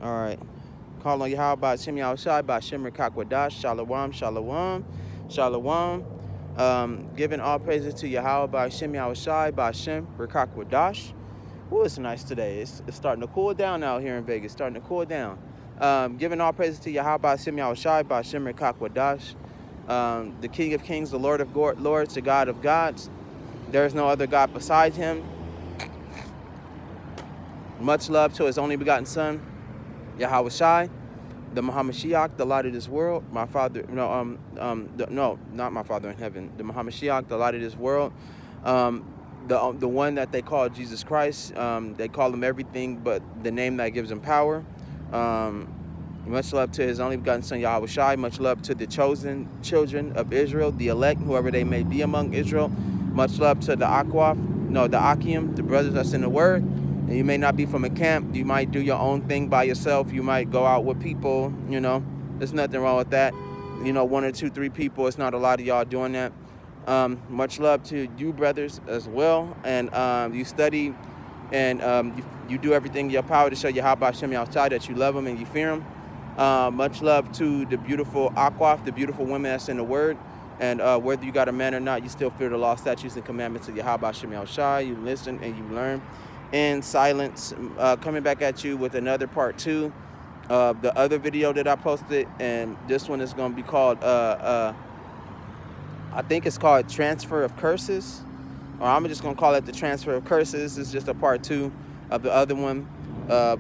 All right. Call on Yahweh by Shem Yahushai by Shemar Kakwadash. Shalom, shalom, shalom. Giving all praises to Yahweh by Shem Yahushai by Shem Rakakwadash. Ooh, it's nice today. It's starting to cool down out here in Vegas. Starting to cool down. Giving all praises to Yahweh by Shem Yahushai by Shem Rakakwadash. The King of Kings, the Lord of Lords, the God of gods. There is no other God besides him. Much love to his only begotten Son, Yahweh Shai, the Muhammad Shiach, the light of this world. My father, no, not my father in heaven. The Muhammad Shiach, the light of this world. The one that they call Jesus Christ. They call him everything but the name that gives him power. Much love to his only begotten Son, Yahweh Shai. Much love to the chosen children of Israel, the elect, whoever they may be among Israel. Much love to the Akim, the brothers that's in the word. And you may not be from a camp. You might do your own thing by yourself. You might go out with people, There's nothing wrong with that. One or two, three people. It's not a lot of y'all doing that. Much love to you brothers as well. And you study and you do everything in your power to show you how about Shem outside that you love him and you fear him. Much love to the beautiful Akwaf, the beautiful women that's in the word. And whether you got a man or not, you still fear the law, statutes, and commandments of Yahweh Shem Shai. You listen and you learn in silence. Coming back at you with another part 2 of the other video that I posted. And this one is going to be called, I think it's called Transfer of Curses. Or I'm just going to call it the Transfer of Curses. It's just a part 2 of the other one.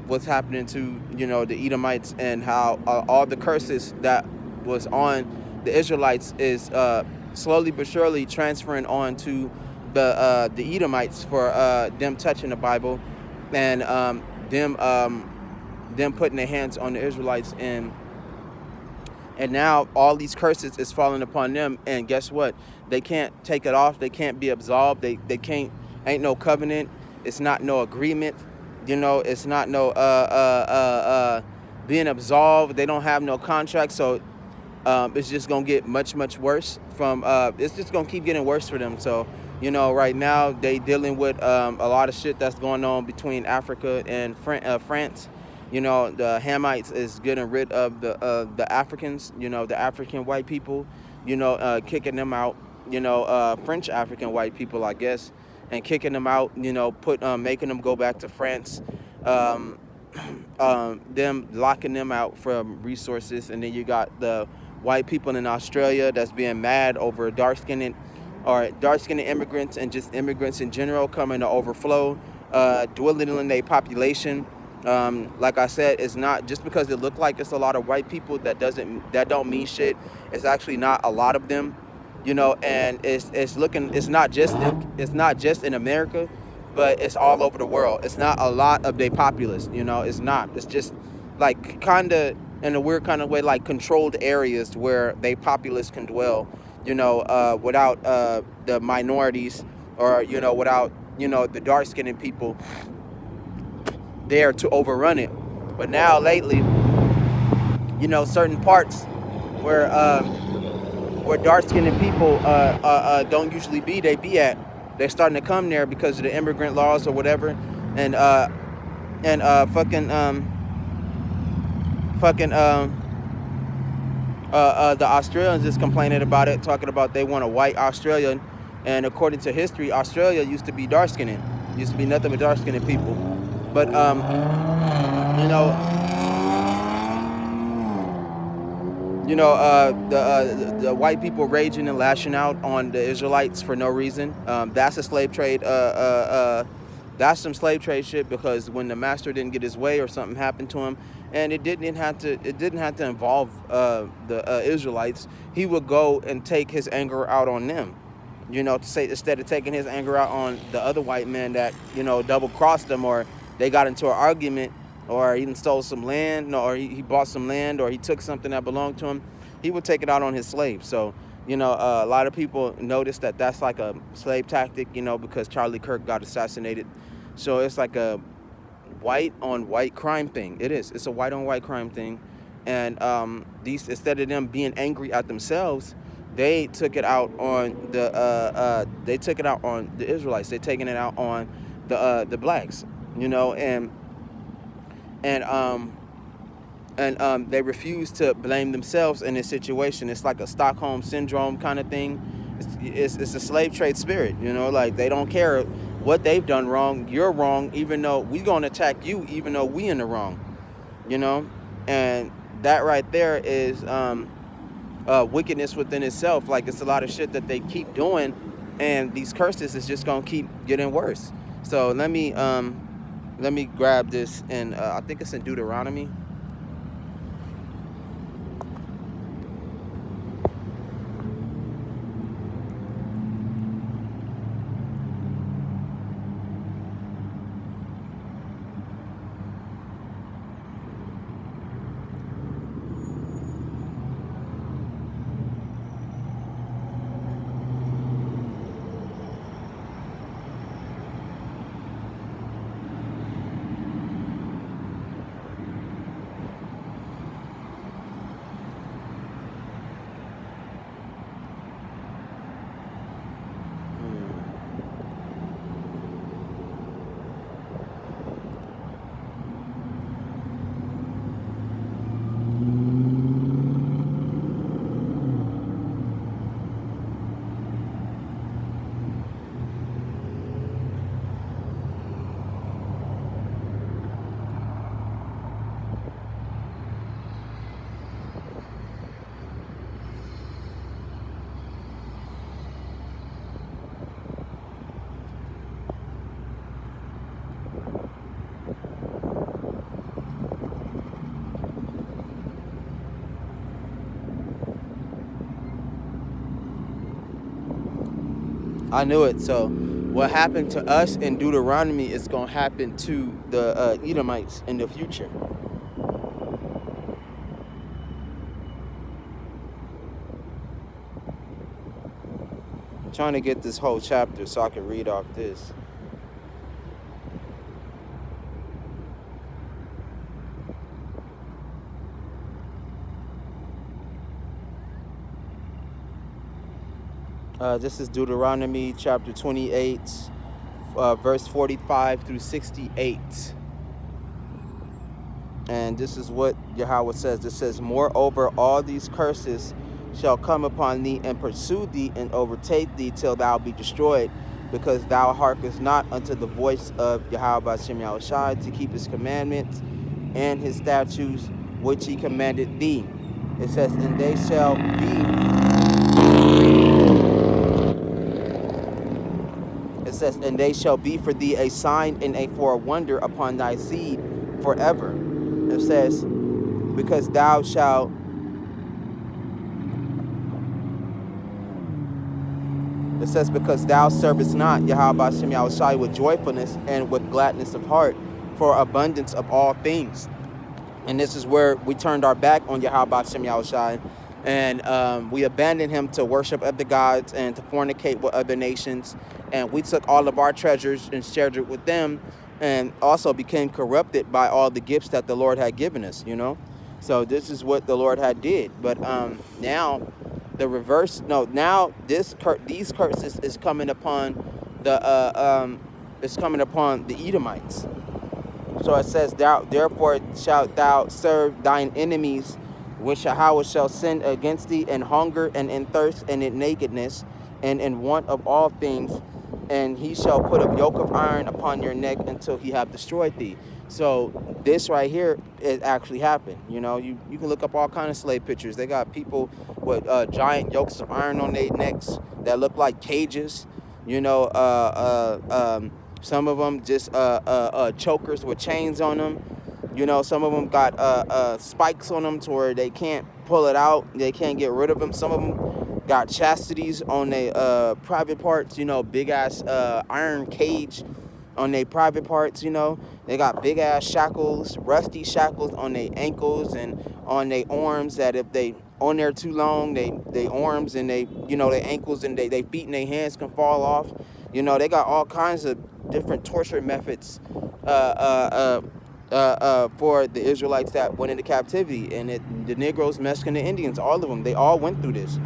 What's happening to, the Edomites and how all the curses that was on the Israelites is slowly but surely transferring on to the Edomites for them touching the Bible and them putting their hands on the Israelites, and now all these curses is falling upon them. And guess what? They can't take it off. They can't be absolved. They can't. Ain't no covenant. It's not no agreement. It's not no being absolved. They don't have no contract. So it's just gonna get much worse. It's just gonna keep getting worse for them. So right now they dealing with a lot of shit that's going on between Africa and France. The Hamites is getting rid of the Africans. The African white people. Kicking them out. French African white people, I guess, and kicking them out. Making them go back to France. Them locking them out from resources, and then you got the white people in Australia that's being mad over dark-skinned immigrants and just immigrants in general coming to overflow, dwindling their population. Like I said, it's not just because it look like it's a lot of white people that don't mean shit. It's actually not a lot of them, and it's not just in America, but it's all over the world. It's not a lot of their populace, it's not. It's just like kind of in a weird kind of way, like controlled areas where they populace can dwell, without the minorities or, without, the dark-skinned people there to overrun it. But now lately, certain parts where dark-skinned people don't usually be, they be at. They're starting to come there because of the immigrant laws or whatever, and the Australians is complaining about it, talking about they want a white Australian, and according to history, Australia used to be dark-skinned, used to be nothing but dark-skinned people, but the white people raging and lashing out on the Israelites for no reason. That's a slave trade. That's some slave trade shit, because when the master didn't get his way or something happened to him, and it didn't have to involve the Israelites, he would go and take his anger out on them. Instead of taking his anger out on the other white men that double crossed them, or they got into an argument, or he stole some land, or he bought some land, or he took something that belonged to him, he would take it out on his slaves. So, a lot of people notice that that's like a slave tactic, because Charlie Kirk got assassinated. So it's like a white on white crime thing. It is. It's a white on white crime thing. And these, instead of them being angry at themselves, they took it out on the Israelites. They're taking it out on the blacks, and and they refuse to blame themselves in this situation. It's like a Stockholm syndrome kind of thing. It's a slave trade spirit, you know, like they don't care what they've done wrong. You're wrong, even though we gonna attack you, even though we in the wrong, you know. And that right there is wickedness within itself. Like, it's a lot of shit that they keep doing, and these curses is just gonna keep getting worse. So let me grab this, and I think it's in Deuteronomy. I knew it. So what happened to us in Deuteronomy is going to happen to the Edomites in the future. I'm trying to get this whole chapter so I can read off this. This is Deuteronomy chapter 28, verse 45 through 68. And this is what Yahweh says. It says, moreover, all these curses shall come upon thee and pursue thee and overtake thee till thou be destroyed, because thou hearkenest not unto the voice of Yahweh Shem Yahushai to keep his commandments and his statutes which he commanded thee. It says, and they shall be... It says, and they shall be for thee a sign and for a wonder upon thy seed forever. It says, because thou shalt... It says, because thou servest not Yahweh Shem Yahushai with joyfulness and with gladness of heart for abundance of all things. And this is where we turned our back on Yahweh Shem Yahushai, and we abandoned him to worship other gods and to fornicate with other nations. And we took all of our treasures and shared it with them, and also became corrupted by all the gifts that the Lord had given us, you know. So this is what the Lord had did. But now the reverse, no, now these curses is coming upon the Edomites. So it says, therefore shalt thou serve thine enemies, which Yahweh shall send against thee in hunger and in thirst and in nakedness and in want of all things, and he shall put a yoke of iron upon your neck until he have destroyed thee. So this right here, it actually happened. You know, you can look up all kind of slave pictures. They got people with giant yokes of iron on their necks that look like cages. You know, some of them just chokers with chains on them. You know, some of them got spikes on them to where they can't pull it out. They can't get rid of them. Some of them got chastities on their private parts. You know, big ass iron cage on their private parts. You know, they got big ass shackles, rusty shackles on their ankles and on their arms, that if they on there too long, they arms and they, you know, their ankles and they feet and their hands can fall off. You know, they got all kinds of different torture methods for the Israelites that went into captivity, and the Negroes, Mexicans, the Indians, all of them, they all went through this.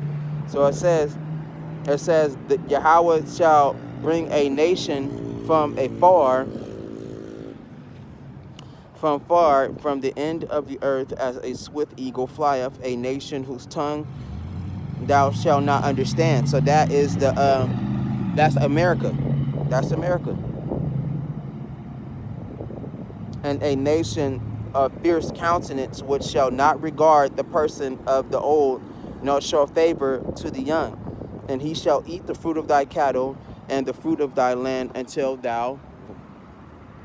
So it says that Yahweh shall bring a nation from afar from far, from the end of the earth, as a swift eagle flieth, a nation whose tongue thou shalt not understand. So that is that's America. That's America. And a nation of fierce countenance, which shall not regard the person of the old, nor show favor to the young. And he shall eat the fruit of thy cattle and the fruit of thy land until thou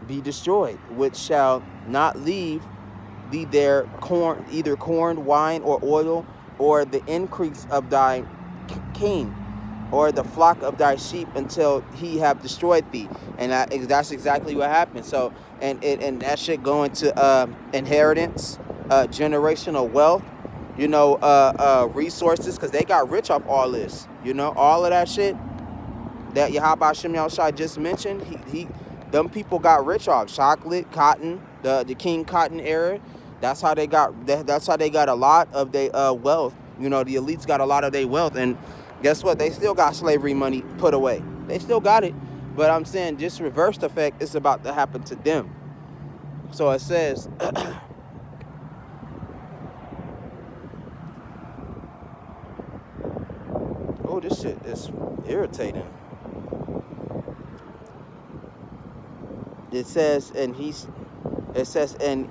be destroyed, which shall not leave thee there corn, either corn, wine, or oil, or the increase of thy king, or the flock of thy sheep, until he have destroyed thee. And that's exactly what happened. So, and that shit going to inheritance, generational wealth, resources, because they got rich off all this. All of that shit that Yahweh Shem Yahushua just mentioned, them people got rich off chocolate, cotton, the King Cotton era. That's how they got a lot of their wealth. The elites got a lot of their wealth, and guess what? They still got slavery money put away. They still got it, but I'm saying just reversed effect is about to happen to them. So it says, oh, this shit is irritating. It says, and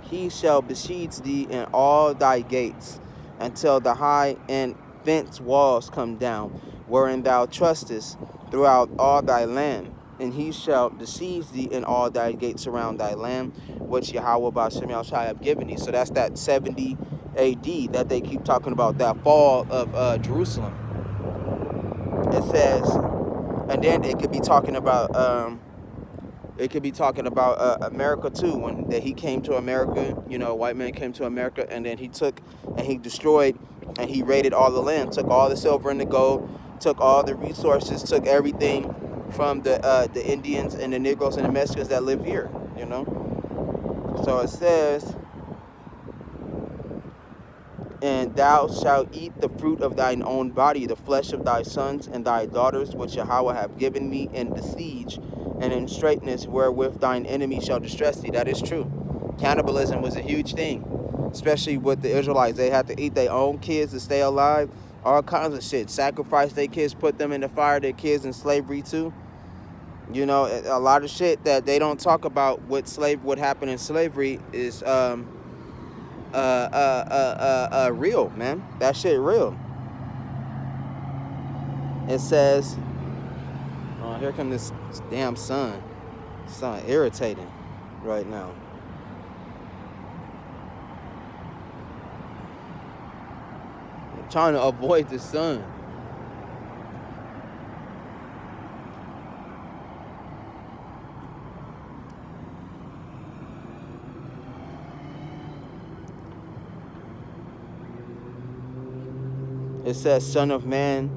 he shall besiege thee in all thy gates, until the high and fence walls come down, wherein thou trustest throughout all thy land. And he shall besiege thee in all thy gates around thy land, which Yahweh Ba'ashem Yahushua have given thee. So that's that 70 AD that they keep talking about, that fall of Jerusalem. It says, and then it could be talking about America too, when he came to America. A white man came to America, and then he took and he destroyed and he raided all the land, took all the silver and the gold, took all the resources, took everything from the Indians and the Negroes and the Mexicans that live here. So it says, and thou shalt eat the fruit of thine own body, the flesh of thy sons and thy daughters, which Yahweh have given thee in the siege, and in straitness wherewith thine enemy shall distress thee. That is true. Cannibalism was a huge thing, especially with the Israelites. They had to eat their own kids to stay alive. All kinds of shit. Sacrifice their kids, put them in the fire, their kids in slavery too. A lot of shit that they don't talk about what happened in slavery is real, man. That shit real. It says, oh, here come this damn sun. Sun irritating right now. I'm trying to avoid the sun. It says, Son of man,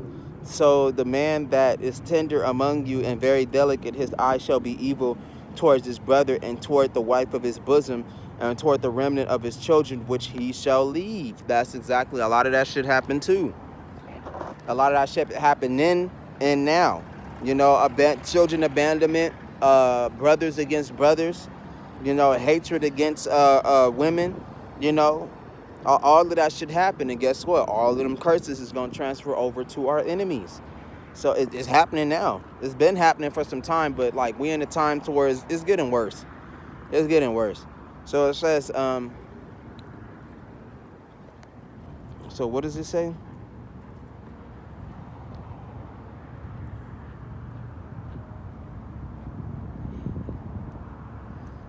so the man that is tender among you and very delicate, his eye shall be evil towards his brother, and toward the wife of his bosom, and toward the remnant of his children, which he shall leave. That's exactly, a lot of that shit happened too. A lot of that shit happened then and now. Children abandonment, brothers against brothers, hatred against women, all of that should happen, and guess what? All of them curses is going to transfer over to our enemies. So it's happening now. It's been happening for some time, but we in a time to where it's getting worse. It's getting worse. So it says, so what does it say?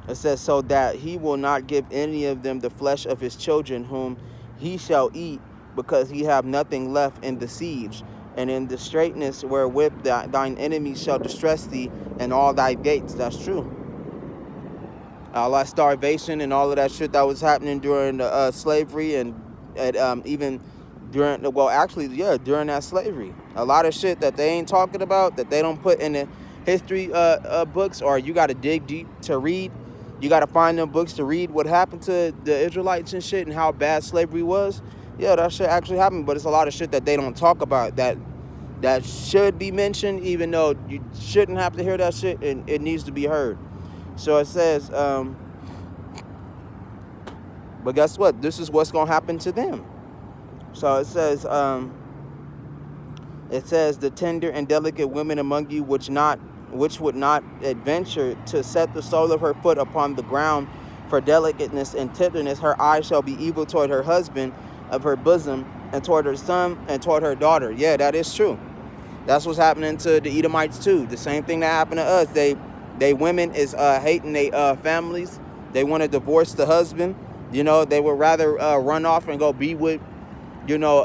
It says, so that he will not give any of them the flesh of his children, whom he shall eat, because he have nothing left in the siege, and in the straitness wherewith thine enemies shall distress thee, and all thy gates. That's true. All that starvation and all of that shit that was happening during the slavery, and even during during that slavery. A lot of shit that they ain't talking about, that they don't put in the history books, or you got to dig deep to read. You got to find them books to read what happened to the Israelites and shit, and how bad slavery was. Yeah, that shit actually happened, but it's a lot of shit that they don't talk about that should be mentioned, even though you shouldn't have to hear that shit, and it needs to be heard. So it says, But guess what? This is what's going to happen to them. So it says, the tender and delicate women among you which would not adventure to set the sole of her foot upon the ground for delicateness and tenderness, her eye shall be evil toward her husband of her bosom, and toward her son, and toward her daughter. Yeah, that is true. That's what's happening to the Edomites too. The same thing that happened to us. They women is hating their families. They want to divorce the husband. You know, they would rather run off and go be with, you know,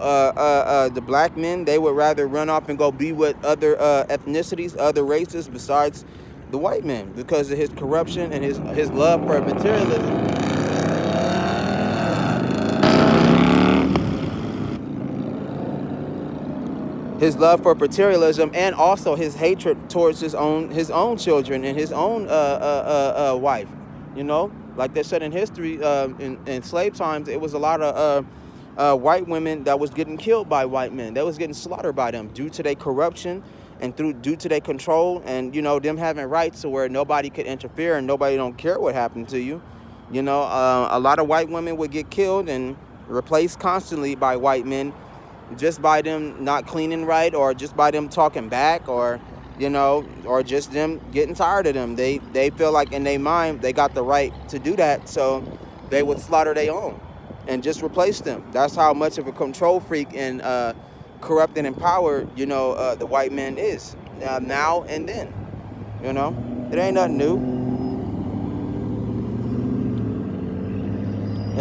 the black men. They would rather run off and go be with other ethnicities, other races besides the white men, because of his corruption and his love for materialism. His love for materialism, and also his hatred towards his own children and his own wife. You know, like they said in history, in slave times, it was a lot of white women that was getting killed by white men. They was getting slaughtered by them due to their corruption and due to their control, and you know, them having rights to where nobody could interfere and nobody don't care what happened to you. You know, a lot of white women would get killed and replaced constantly by white men, just by them not cleaning right, or just by them talking back, or you know, or just them getting tired of them. They feel like in their mind they got the right to do that, so they would slaughter their own and just replace them. That's how much of a control freak and corrupt and empowered, you know, the white man is now and then. You know, it ain't nothing new.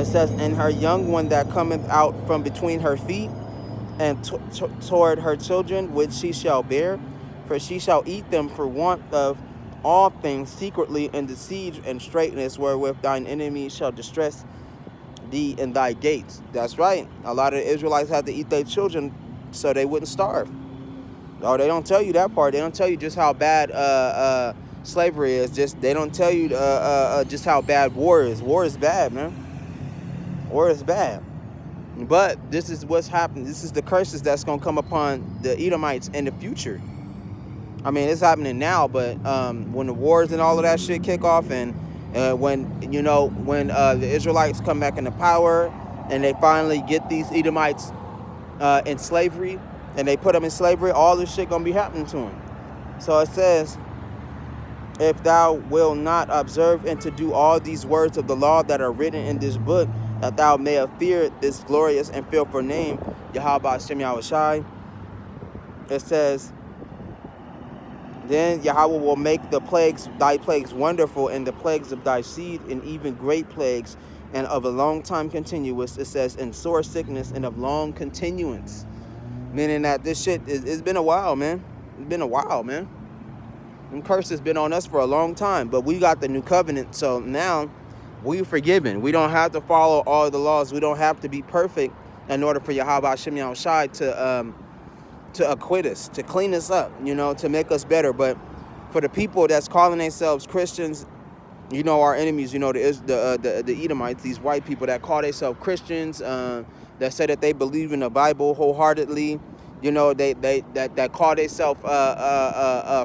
It says, and her young one that cometh out from between her feet, and toward her children which she shall bear, for she shall eat them for want of all things secretly in the siege and straitness wherewith thine enemies shall distress thee in thy gates. That's right. A lot of the Israelites had to eat their children so they wouldn't starve. Oh, they don't tell you that part. They don't tell you just how bad slavery is. They don't tell you just how bad war is. War is bad, man. War is bad. But this is what's happening. This is the curses that's going to come upon the Edomites in the future. I mean, it's happening now, but when the wars and all of that shit kick off, and when the Israelites come back into power and they finally get these Edomites in slavery, and they put them in slavery, all this shit going to be happening to them. So it says, if thou wilt not observe and to do all these words of the law that are written in this book, that thou mayest fear this glorious and fearful name, Yahweh Hashem Yahushai. It says, then Yahweh will make thy plagues wonderful, and the plagues of thy seed, and even great plagues, and of a long time continuous. It says, in sore sickness and of long continuance. Meaning that this shit, it's been a while, man. It's been a while, man. And curse has been on us for a long time, but we got the new covenant, so now we're forgiven. We don't have to follow all the laws. We don't have to be perfect in order for Yahweh Hashem Yahushai to acquit us, to clean us up, you know, to make us better. But for the people that's calling themselves Christians, you know, our enemies, you know, the Edomites, these white people that call themselves Christians, that say that they believe in the Bible wholeheartedly, you know, that call themselves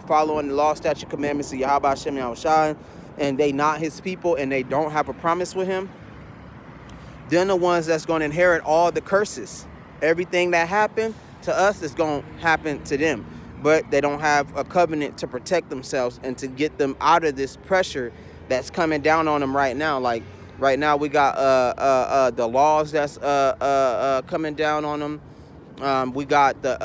following the law, statute, commandments of Yahweh Hashem Yahushai, and they not his people, and they don't have a promise with him. They're the ones that's going to inherit all the curses. Everything that happened to us is going to happen to them, but they don't have a covenant to protect themselves and to get them out of this pressure that's coming down on them right now. Like right now, we got the laws that's coming down on them. We got the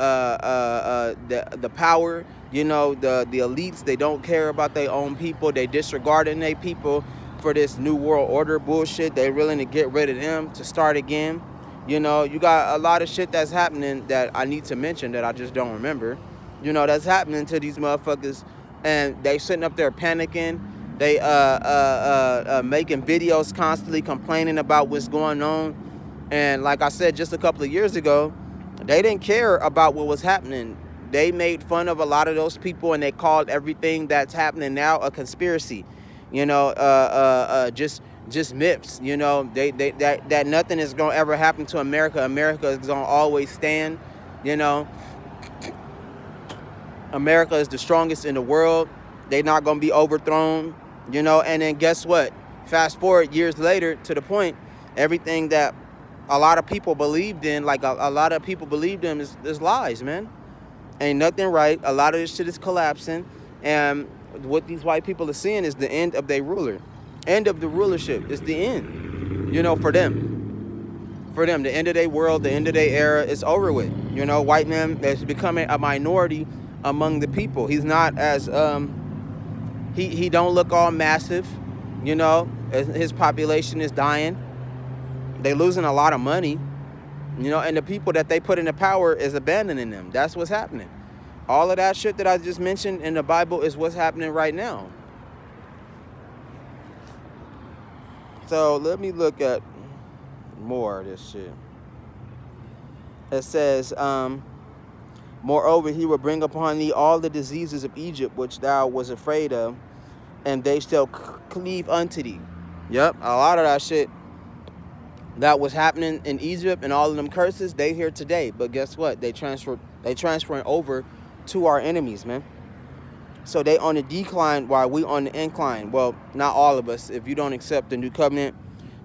power. You know, the elites. They don't care about their own people. They disregarding their people for this new world order bullshit. They willing to get rid of them to start again. You know, you got a lot of shit that's happening that I need to mention that I just don't remember. You know, that's happening to these motherfuckers, and they sitting up there panicking. They making videos constantly complaining about what's going on. And like I said just a couple of years ago, they didn't care about what was happening. They made fun of a lot of those people, and they called everything that's happening now a conspiracy. You know, just myths. You know, that nothing is gonna ever happen to America. America is gonna always stand. You know, America is the strongest in the world. They're not gonna be overthrown. You know, and then guess what? Fast forward years later to the point Everything that a lot of people believed in, like a lot of people believed in, is lies, man. Ain't nothing right. A lot of this shit is collapsing. And what these white people are seeing is the end of their ruler. End of the rulership. It's the end, for them. For them, the end of their world, the end of their era is over with. White man is becoming a minority among the people. He's not as, he don't look all massive, his population is dying. They losing a lot of money, and the people that they put into power is abandoning them. That's what's happening. All of that shit that I just mentioned in the Bible is what's happening right now. So let me look at more of this shit. It says, moreover, he will bring upon thee all the diseases of Egypt, which thou was afraid of, and they shall cleave unto thee. Yep, a lot of that shit that was happening in Egypt and all of them curses, they here today. But guess what? They transferring over to our enemies, man. So they on the decline while we on the incline. Well, not all of us. If you don't accept the new covenant,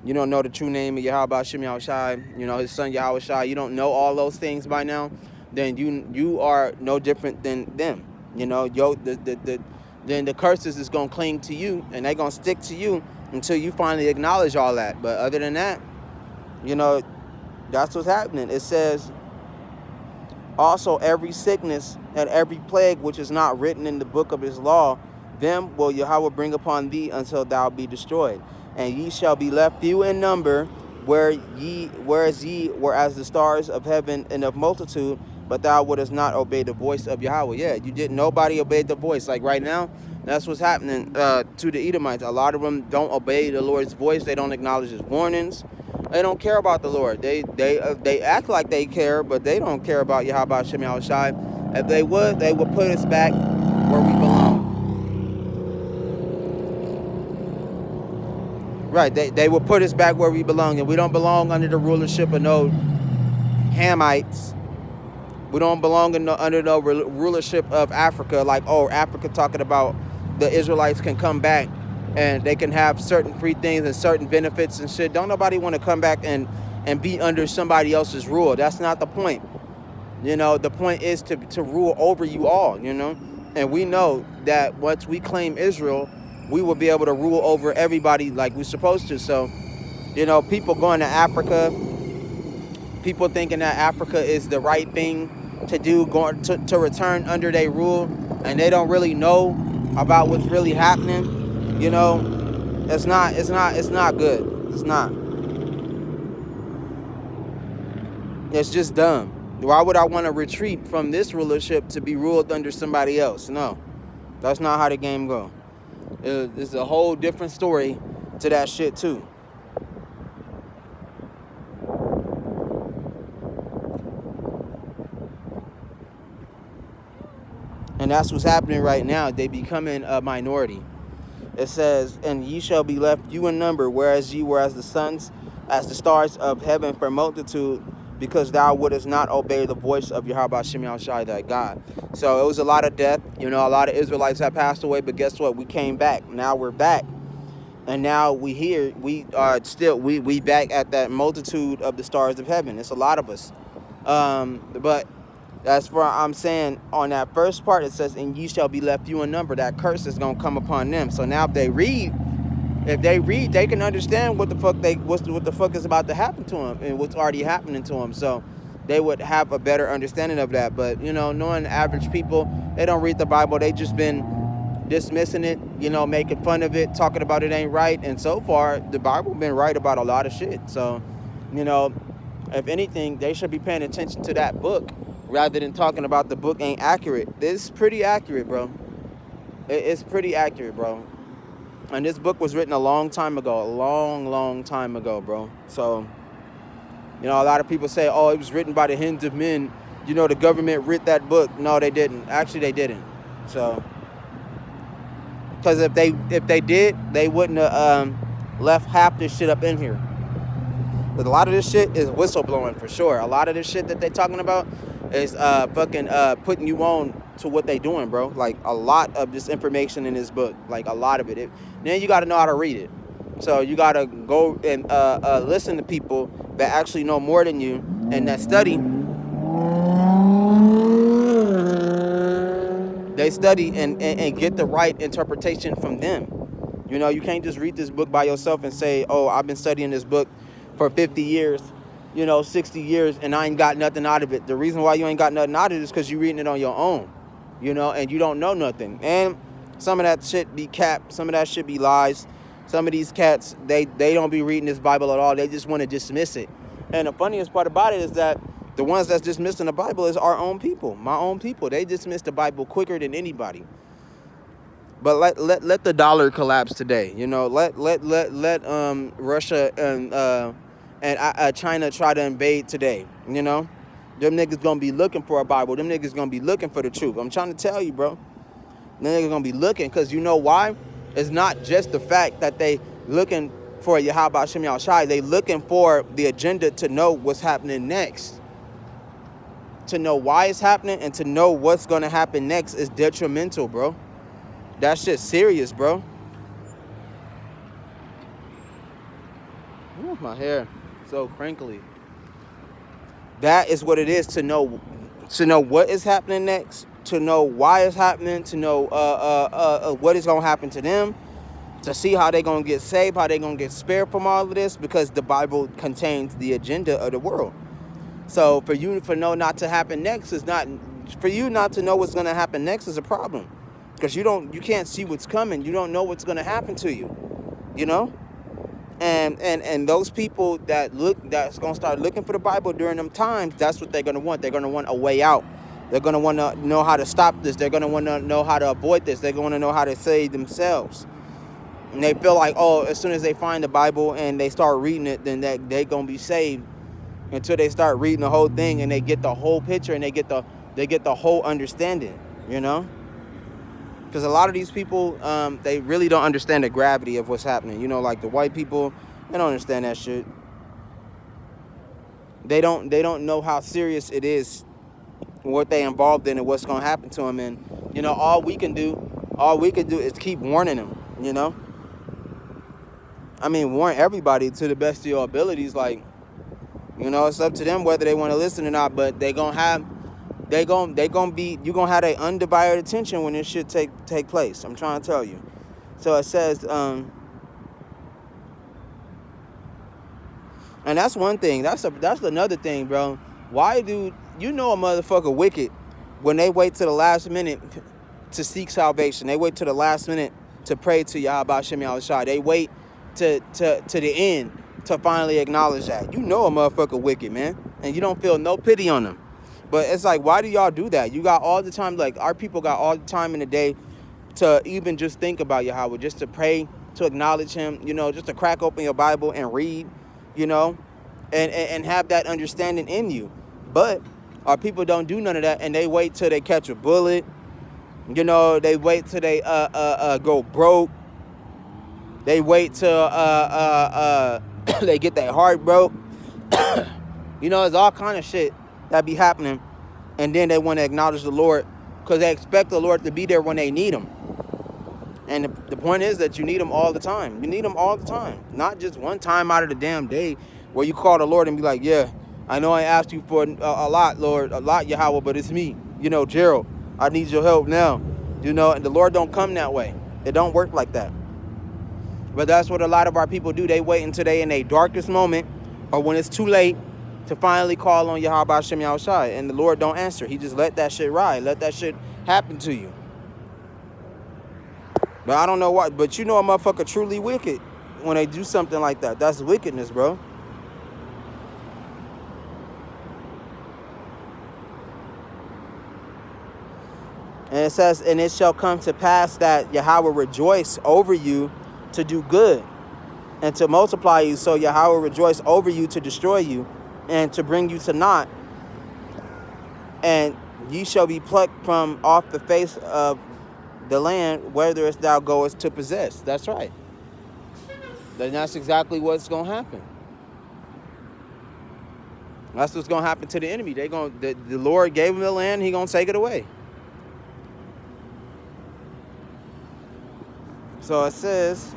you don't know the true name of Yahweh Hashem Yahushai, his son Yahweh Shai, you don't know all those things by now, then you are no different than them. Then the curses is gonna cling to you, and they gonna stick to you until you finally acknowledge all that. But other than that, that's what's happening. It says, also every sickness and every plague which is not written in the book of his law, them will Yahweh bring upon thee until thou be destroyed. And ye shall be left few in number, whereas ye were as the stars of heaven and of multitude, but thou wouldest not obey the voice of Yahweh. Yeah, you didn't. Nobody obeyed the voice. Like right now, that's what's happening to the Edomites. A lot of them don't obey the Lord's voice. They don't acknowledge his warnings. They don't care about the Lord. They act like they care, but they don't care about Yahweh Hashem Yahushai. If they would put us back where we belong. Right, they will put us back where we belong, and we don't belong under the rulership of no Hamites. We don't belong under no rulership of Africa, like, Africa talking about the Israelites can come back and they can have certain free things and certain benefits and shit. Don't nobody want to come back and be under somebody else's rule. That's not the point. The point is to rule over you all, And we know that once we claim Israel, we will be able to rule over everybody like we're supposed to. So, people going to Africa, people thinking that Africa is the right thing to do, going to return under their rule, and they don't really know about what's really happening. It's not good. It's not. It's just dumb. Why would I want to retreat from this rulership to be ruled under somebody else? No, that's not how the game goes. It's a whole different story to that shit too. And that's what's happening right now. They becoming a minority. It says, and ye shall be left few in number, whereas ye were as the stars of heaven for multitude, because thou wouldest not obey the voice of Yahweh Hashem Yahushai thy God. So it was a lot of death. A lot of Israelites have passed away, but guess what? We came back. Now we're back. And now we here. We are still, we back at that multitude of the stars of heaven. It's a lot of us. But that's where I'm saying on that first part, it says, and ye shall be left few in number. That curse is going to come upon them. So now if they read, they can understand what the fuck is about to happen to them and what's already happening to them. So they would have a better understanding of that. But, knowing average people, they don't read the Bible. They just been dismissing it, making fun of it, talking about it ain't right. And so far, the Bible been right about a lot of shit. So, if anything, they should be paying attention to that book rather than talking about the book ain't accurate. This is pretty accurate, bro. It's pretty accurate, bro. And this book was written a long time ago, long time ago, bro. So, a lot of people say, it was written by the hands of men. The government writ that book. No, they didn't. Actually, they didn't. So, because if they did, they wouldn't have left half this shit up in here. But a lot of this shit is whistleblowing for sure. A lot of this shit that they talking about is putting you on to what they doing, bro. Like a lot of this information in this book, like a lot of it. Then you got to know how to read it. So you gotta go and listen to people that actually know more than you and that study. They study and get the right interpretation from them. You know, you can't just read this book by yourself and say, oh, I've been studying this book for 50 years, 60 years, and I ain't got nothing out of it. The reason why you ain't got nothing out of it is because you're reading it on your own, and you don't know nothing. And some of that shit be cap. Some of that shit be lies. Some of these cats, they don't be reading this Bible at all. They just want to dismiss it. And the funniest part about it is that the ones that's dismissing the Bible is our own people, my own people. They dismiss the Bible quicker than anybody. But let the dollar collapse today. Let Russia and China try to invade today. Them niggas gonna be looking for a Bible. Them niggas gonna be looking for the truth. I'm trying to tell you, bro. Them niggas gonna be looking, because you know why? It's not just the fact that they looking for Yahweh Shem Yahushai. They looking for the agenda to know what's happening next. To know why it's happening and to know what's gonna happen next is detrimental, bro. That shit's serious, bro. Ooh, my hair so crinkly. That is what it is, to know what is happening next, to know why it's happening, to know what is gonna happen to them, to see how they gonna get saved, how they gonna get spared from all of this, because the Bible contains the agenda of the world. So for know not to happen next is not, for you not to know what's gonna happen next is a problem. Because you can't see what's coming. You don't know what's going to happen to you, and those people that's going to start looking for the Bible during them times, that's what they're going to want. They're going to want a way out. They're going to want to know how to stop this. They're going to want to know how to avoid this. They're going to know how to save themselves. And they feel like, oh, as soon as they find the Bible and they start reading it, then they're going to be saved, until they start reading the whole thing and they get the whole picture and they get the whole understanding, Because a lot of these people, they really don't understand the gravity of what's happening. Like the white people, they don't understand that shit. They don't know how serious it is, what they involved in, and what's gonna happen to them. And all we can do is keep warning them. I mean, warn everybody to the best of your abilities. Like, it's up to them whether they want to listen or not. But you're gonna have their undivided attention when this shit take place. I'm trying to tell you. So it says, and that's one thing. That's another thing, bro. Why do a motherfucker wicked when they wait to the last minute to seek salvation? They wait to the last minute to pray to Yahweh Shem Yahushai. They wait to the end to finally acknowledge that. A motherfucker wicked, man, and you don't feel no pity on them. But it's like, why do y'all do that? You got all the time, like our people got all the time in the day to even just think about Yahweh, just to pray, to acknowledge him, just to crack open your Bible and read, and have that understanding in you. But our people don't do none of that, and they wait till they catch a bullet. They wait till they go broke. They wait till they get their heart broke. There's all kind of shit that be happening, and then they want to acknowledge the Lord because they expect the Lord to be there when they need him. And the point is that you need him all the time. You need him all the time, not just one time out of the damn day where you call the Lord and be like, yeah, I know I asked you for a lot, Lord, a lot, Yahweh, but it's me, Gerald, I need your help now, and the Lord don't come that way. It don't work like that. But that's what a lot of our people do. They wait until they in their darkest moment or when it's too late to finally call on Yahweh Shem Yahushai, and the Lord don't answer. He just let that shit ride. Let that shit happen to you. But I don't know why. But a motherfucker truly wicked when they do something like that. That's wickedness, bro. And it says, and it shall come to pass that Yahweh rejoice over you to do good and to multiply you. So Yahweh rejoice over you to destroy you and to bring you to naught. And ye shall be plucked from off the face of the land, whether thou goest to possess. That's right. Then that's exactly what's going to happen. That's what's going to happen to the enemy. The Lord gave him the land. He going to take it away. So it says,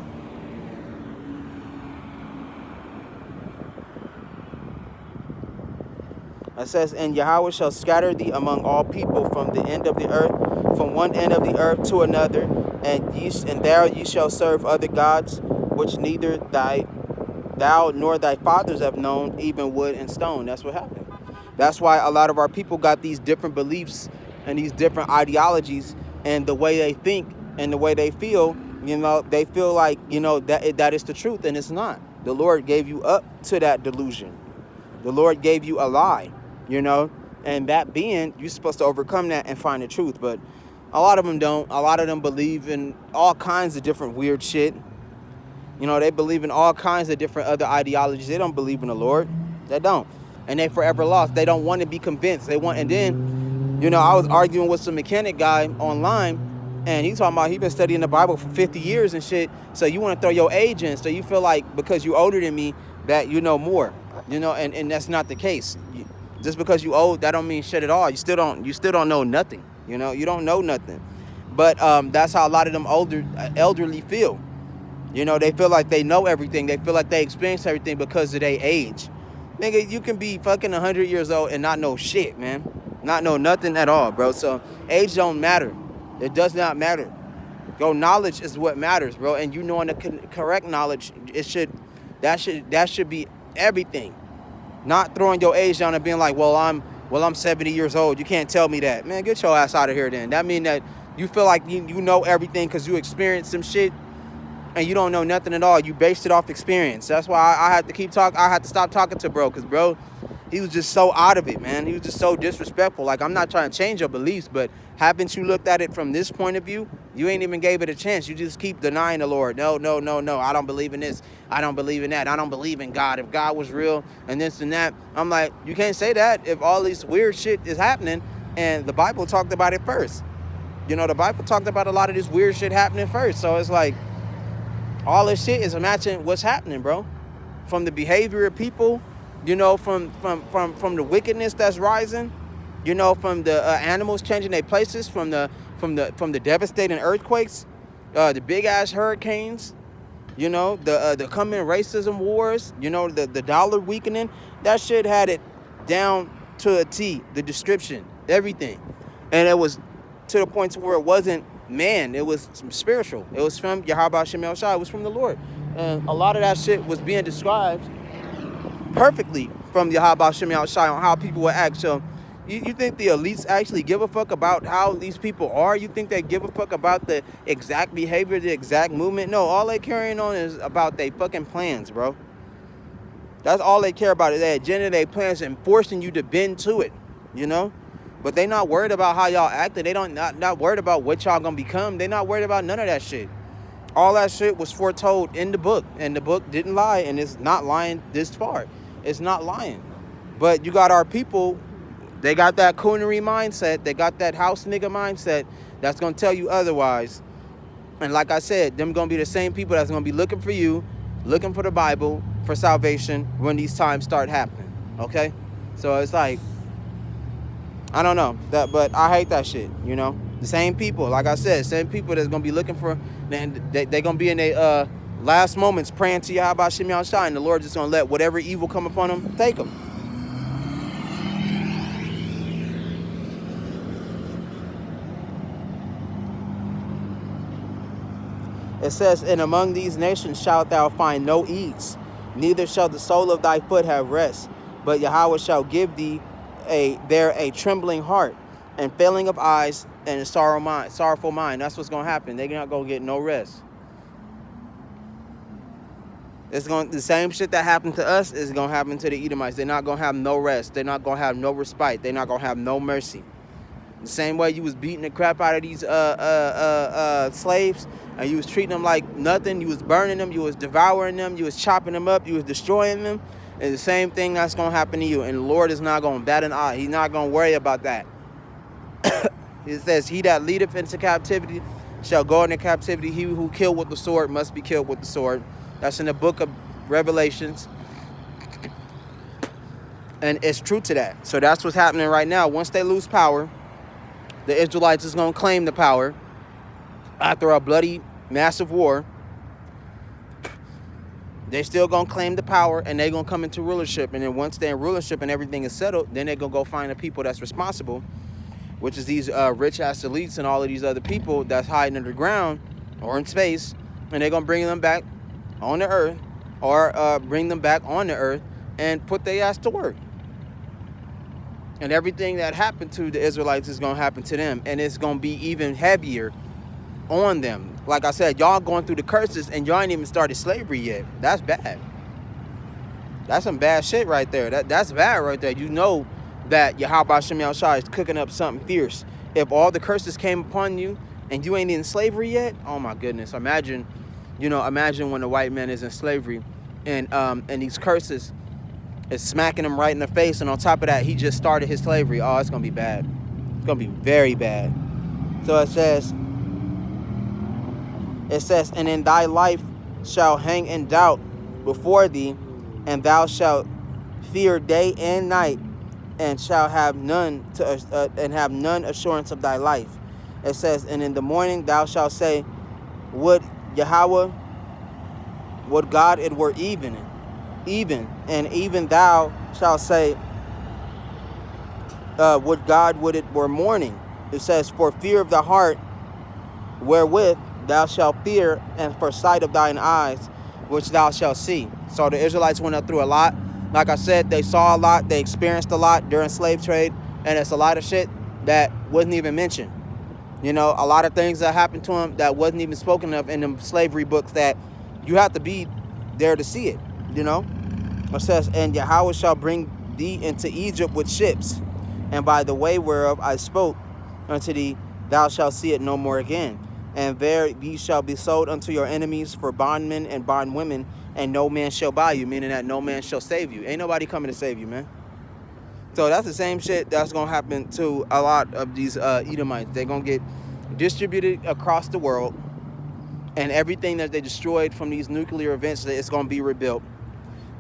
It says, and Yahweh shall scatter thee among all people from the end of the earth, from one end of the earth to another, and there ye shall serve other gods, which neither thou nor thy fathers have known, even wood and stone. That's what happened. That's why a lot of our people got these different beliefs and these different ideologies, and the way they think and the way they feel, they feel like, that is the truth, and it's not. The Lord gave you up to that delusion. The Lord gave you a lie, and that being, you're supposed to overcome that and find the truth. But a lot of them don't. A lot of them believe in all kinds of different weird shit. They believe in all kinds of different other ideologies. They don't believe in the Lord. They don't. And they forever lost. They don't want to be convinced. And then, I was arguing with some mechanic guy online, and he's talking about he been studying the Bible for 50 years and shit. So you want to throw your age in. So you feel like because you older than me that you know more, and that's not the case. Just because you old, that don't mean shit at all. You still don't know nothing. You don't know nothing. But that's how a lot of them elderly feel. They feel like they know everything. They feel like they experience everything because of their age. Nigga, you can be fucking 100 years old and not know shit, man. Not know nothing at all, bro. So age don't matter. It does not matter. Your knowledge is what matters, bro. And you knowing the correct knowledge, that should be everything. Not throwing your age down and being like, well, I'm 70 years old. You can't tell me that. Man, get your ass out of here then. That mean that you feel like you know everything because you experienced some shit and you don't know nothing at all. You based it off experience. That's why I had to I had to stop talking to bro, because bro, he was just so out of it, man. He was just so disrespectful. Like, I'm not trying to change your beliefs, but haven't you looked at it from this point of view? You ain't even gave it a chance. You just keep denying the Lord. No. I don't believe in this. I don't believe in that. I don't believe in God. If God was real and this and that. I'm like, you can't say that if all this weird shit is happening and the Bible talked about it first. The Bible talked about a lot of this weird shit happening first. So it's like, all this shit is matching what's happening, bro. From the behavior of people, from the wickedness that's rising, from the animals changing their places, from the devastating earthquakes, the big ass hurricanes, the coming racism wars, the dollar weakening. That shit had it down to a T, the description, everything. And it was to the point to where it wasn't man, it was spiritual. It was from Yahweh Shem El Shai. It was from the Lord. And a lot of that shit was being described perfectly from Yahweh Shem El Shai on how people would act. So you think the elites actually give a fuck about how these people are? You think they give a fuck about the exact behavior, the exact movement? No, all they carrying on is about their fucking plans, bro. That's all they care about, is their agenda, their plans, and forcing you to bend to it, But they not worried about how y'all acting. They not worried about what y'all gonna become. They not worried about none of that shit. All that shit was foretold in the book, and the book didn't lie, and it's not lying this far. It's not lying. But you got our people, they got that coonery mindset, they got that house nigga mindset that's gonna tell you otherwise. And like I said, them gonna be the same people that's gonna be looking for you, looking for the Bible, for salvation when these times start happening. Okay? So it's like, I don't know, but I hate that shit, The same people, like I said, same people that's going to be looking for, and they're going to be in their last moments praying to Yahweh Shem El Shai, and the Lord just going to let whatever evil come upon them, take them. It says, and among these nations shalt thou find no ease, neither shall the sole of thy foot have rest, but Yahweh shall give thee a trembling heart and failing of eyes and a sorrowful mind. That's what's gonna happen. They're not gonna get no rest. The same shit that happened to us is gonna happen to the Edomites. They're not gonna have no rest. They're not gonna have no respite. They're not gonna have no mercy. The same way you was beating the crap out of these slaves, and you was treating them like nothing. You was burning them. You was devouring them. You was chopping them up. You was destroying them. It's the same thing that's going to happen to you. And the Lord is not going to bat an eye. He's not going to worry about that. It says, he that leadeth into captivity shall go into captivity. He who killed with the sword must be killed with the sword. That's in the book of Revelations. And it's true to that. So that's what's happening right now. Once they lose power, the Israelites is going to claim the power after a bloody, massive war. They still gonna claim the power, and they gonna come into rulership. And then once they're in rulership and everything is settled, then they're gonna go find the people that's responsible, which is these rich ass elites and all of these other people that's hiding underground or in space, and they're gonna bring them back on the earth, or bring them back on the earth and put their ass to work. And everything that happened to the Israelites is gonna happen to them, and it's gonna be even heavier on them. Like I said, y'all going through the curses and y'all ain't even started slavery yet. That's bad. That's some bad shit right there. That's bad right there. You know that Yahweh Shem Yahushua is cooking up something fierce. If all the curses came upon you and you ain't in slavery yet, oh my goodness. Imagine when the white man is in slavery and these curses is smacking him right in the face, and on top of that, he just started his slavery. Oh, it's gonna be bad. It's gonna be very bad. So it says, and in thy life shall hang in doubt before thee, and thou shalt fear day and night, and shall have none assurance of thy life. It says, and in the morning thou shalt say, would Yahweh, would God it were even, and even thou shalt say, would God would it were morning. It says, for fear of the heart wherewith thou shalt fear, and for sight of thine eyes which thou shalt see. So the Israelites went up through a lot. Like I said, they saw a lot, they experienced a lot during slave trade, and it's a lot of shit that wasn't even mentioned. A lot of things that happened to them that wasn't even spoken of in them slavery books that you have to be there to see it. It says, and Yahweh shall bring thee into Egypt with ships, and by the way whereof I spoke unto thee, thou shalt see it no more again. And there ye shall be sold unto your enemies for bondmen and bondwomen, and no man shall buy you, meaning that no man shall save you. Ain't nobody coming to save you, man. So that's the same shit that's going to happen to a lot of these Edomites. They're going to get distributed across the world, and everything that they destroyed from these nuclear events, it's going to be rebuilt.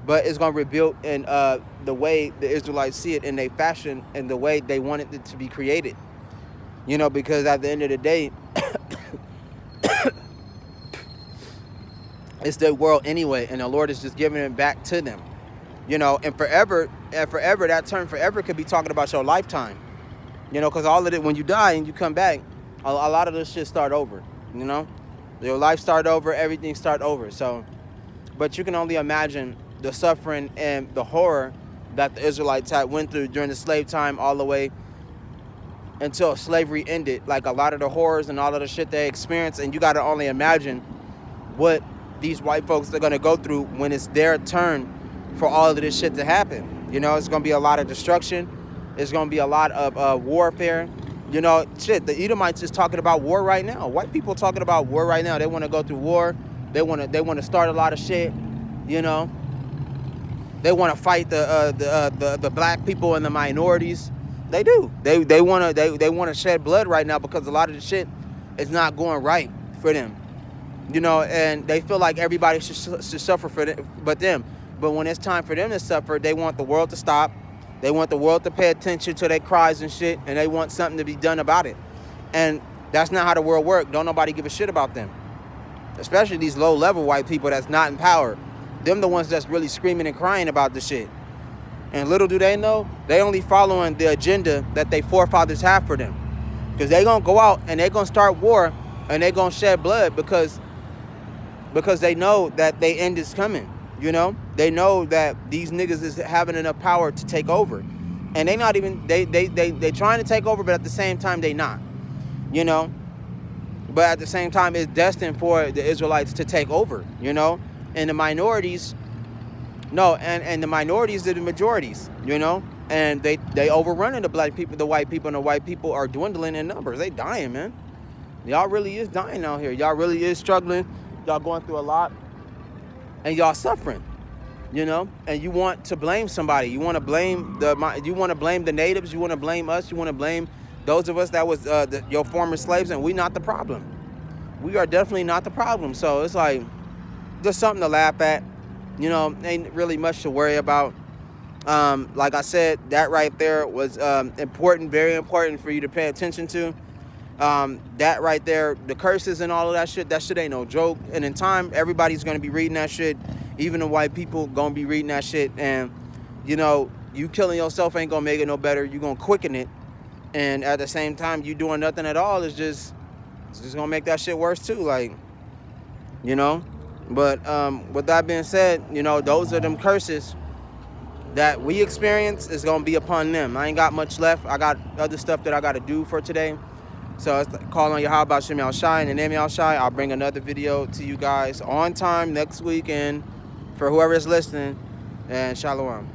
But it's going to be rebuilt in the way the Israelites see it, in their fashion, and the way they wanted it to be created. Because at the end of the day, it's their world anyway, and the Lord is just giving it back to them. And forever, that term forever could be talking about your lifetime. Because all of it, when you die and you come back, a lot of this shit start over. Your life start over, everything start over. So, but you can only imagine the suffering and the horror that the Israelites had went through during the slave time all the way until slavery ended. Like a lot of the horrors and all of the shit they experienced, and you got to only imagine what these white folks are going to go through when it's their turn for all of this shit to happen. It's going to be a lot of destruction. It's going to be a lot of warfare. The Edomites is talking about war right now. White people talking about war right now. They want to go through war. They want to start a lot of shit. They want to fight the black people and the minorities. They do. They want to shed blood right now because a lot of the shit is not going right for them. And they feel like everybody should suffer for them, but them. But when it's time for them to suffer, they want the world to stop. They want the world to pay attention to their cries and shit, and they want something to be done about it. And that's not how the world works. Don't nobody give a shit about them. Especially these low-level white people that's not in power. Them the ones that's really screaming and crying about the shit. And little do they know, they only following the agenda that their forefathers have for them. Because they going to go out and they going to start war and they going to shed blood because they know that their end is coming. They know that these niggas is having enough power to take over. And they not even, they trying to take over, but at the same time, they not. But at the same time, it's destined for the Israelites to take over, And the minorities, and the minorities are the majorities, And they overrunning the black people, the white people, and the white people are dwindling in numbers. They dying, man. Y'all really is dying out here. Y'all really is struggling. Y'all going through a lot. And y'all suffering, and you want to blame somebody. You want to blame the natives. You want to blame us. You want to blame those of us that was your former slaves, and we not the problem. We are definitely not the problem. So it's like just something to laugh at. Ain't really much to worry about. Like I said, that right there was important, very important for you to pay attention to. That right there, the curses and all of that shit ain't no joke. And in time, everybody's going to be reading that shit Even the white people gonna be reading that shit, and you know, you killing yourself ain't gonna make it no better. You gonna quicken it, and at the same time, you doing nothing at all is just gonna make that shit worse too. Like, you know. But with that being said, you know, those are them curses that we experience is gonna be upon them. I ain't got much left. I got other stuff that I gotta do for today. So it's call on Yahweh Shem Yahweh Shai and the name Yahweh Shai. I'll bring another video to you guys on time next week, and for whoever is listening, and Shalom.